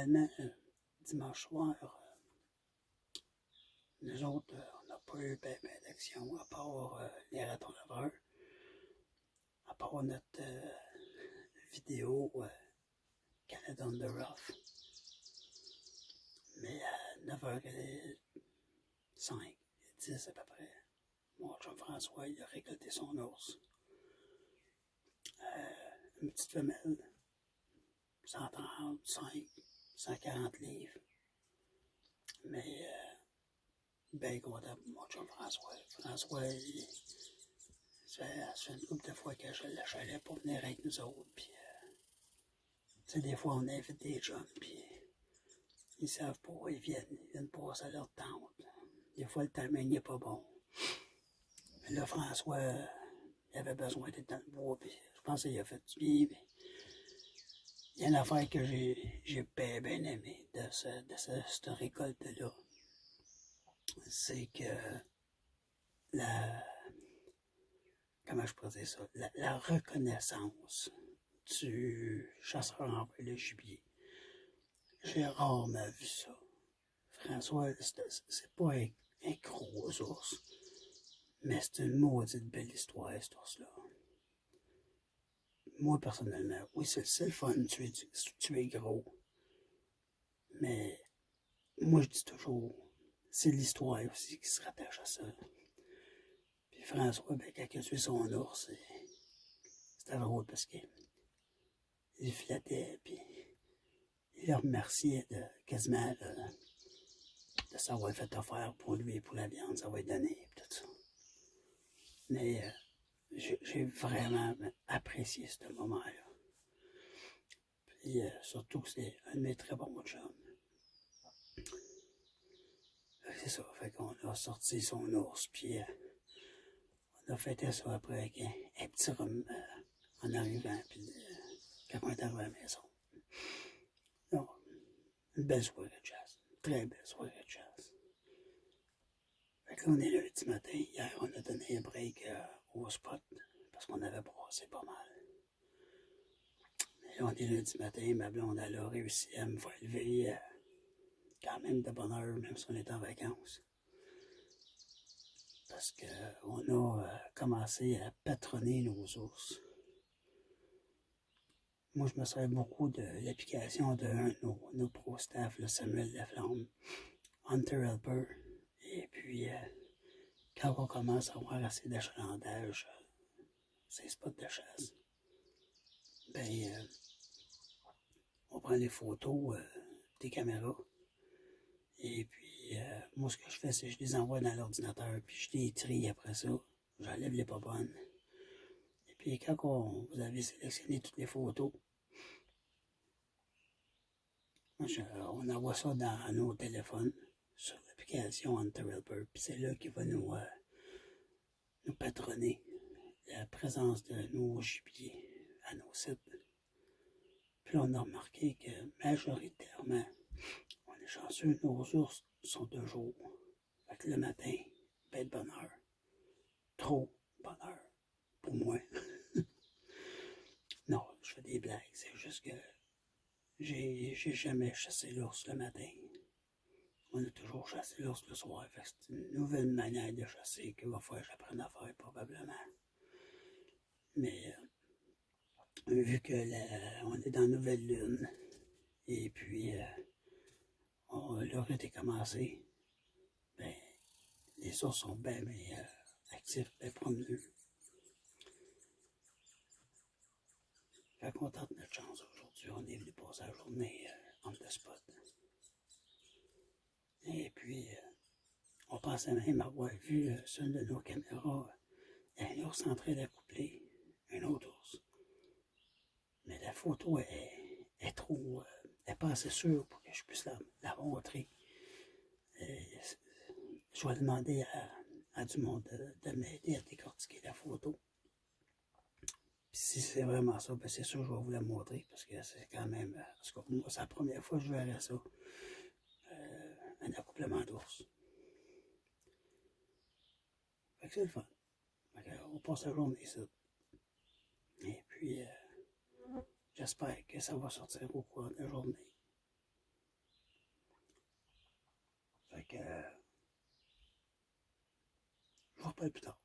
finalement, dimanche soir, nous autres, on n'a pas eu ben d'action, à part les ratons laveurs, à part notre vidéo Canada on the Rough. Mais à 9h05, 10 à peu près, mon chum François, il a récolté son ours. Une petite femelle, 135, 140 livres. Mais ben content pour mon chum François. François, ça fait une couple de fois que je l'achalais pour venir avec nous autres. Puis, tu sais, des fois, on invite des jeunes, puis ils savent pas, ils viennent passer à leur tente. Des fois, le timing n'est pas bon. Mais là, François, il avait besoin d'être dans le bois, puis je pense qu'il a fait du bien. Puis, il y a une affaire que j'ai bien aimé de cette récolte-là. C'est que comment je pourrais dire ça? La reconnaissance du chasseur envers le gibier. J'ai rarement vu ça. François, c'est pas un gros ours, mais c'est une maudite belle histoire, cet ours-là. Moi, personnellement, oui, c'est le fun de tuer gros, mais moi, je dis toujours, c'est l'histoire aussi qui se rattache à ça. Puis François, ben, quand il a tué son ours, c'était drôle parce qu'il flattait, puis il le remerciait quasiment de s'avoir fait offert pour lui et pour la viande, ça va être donné, tout ça. Mais j'ai vraiment apprécié ce moment-là. Puis surtout que c'est un de mes très bons chums. C'est ça, fait qu'on a sorti son ours, puis on a fêté ça après avec un petit rhum en arrivant, puis quand on est arrivé à la maison. Non, une belle soirée de chasse, une très belle soirée de chasse. Fait que là, on est lundi matin, hier on a donné un break au spot, parce qu'on avait brassé pas mal. Et là, on est lundi matin, ma blonde, elle a réussi à me faire lever quand même de bonne heure, même si on est en vacances. Parce qu'on a commencé à patronner nos ours. Moi, je me sers beaucoup de l'application de nos pro-staff, le Samuel Laflamme, Hunter Helper. Et puis, quand on commence à avoir assez d'achalandage, ces spots de chasse, ben, on prend les photos des caméras. Et puis, moi, ce que je fais, c'est que je les envoie dans l'ordinateur, puis je les trie après ça. J'enlève les pas bonnes. Et puis, quand vous avez sélectionné toutes les photos, on envoie ça dans nos téléphones, sur l'application Hunter Helper, puis c'est là qu'il va nous patronner la présence de nos gibiers à nos sites. Puis là, on a remarqué que majoritairement, on est chanceux, nos ours sont de jour. Fait que le matin, ben de bonne heure. Trop bonne heure pour moi. Non, je fais des blagues, c'est juste que j'ai jamais chassé l'ours le matin. On a toujours chassé l'ours le soir. Fait que c'est une nouvelle manière de chasser qu'il va falloir que j'apprenne à faire probablement. Mais vu que on est dans la nouvelle lune, et puis l'heure était commencée, ben, les ours sont bien actifs, bien promeneux. Fait qu'on tente notre chance aujourd'hui. On est venu passer la journée on the spot. Et puis, on pensait même avoir vu sur une de nos caméras un ours en train d'accoupler un autre ours. Mais la photo est trop... est pas assez sûre pour que je puisse la montrer. Je vais demander à du monde de m'aider à décortiquer la photo. Puis si c'est vraiment ça, ben c'est sûr que je vais vous la montrer parce que c'est quand même... Parce que moi, c'est la première fois que je verrai ça. Un accouplement d'ours. Fait que c'est le fun. On passe la journée ici. Et puis, j'espère que ça va sortir au cours de la journée. peut-être plus tard.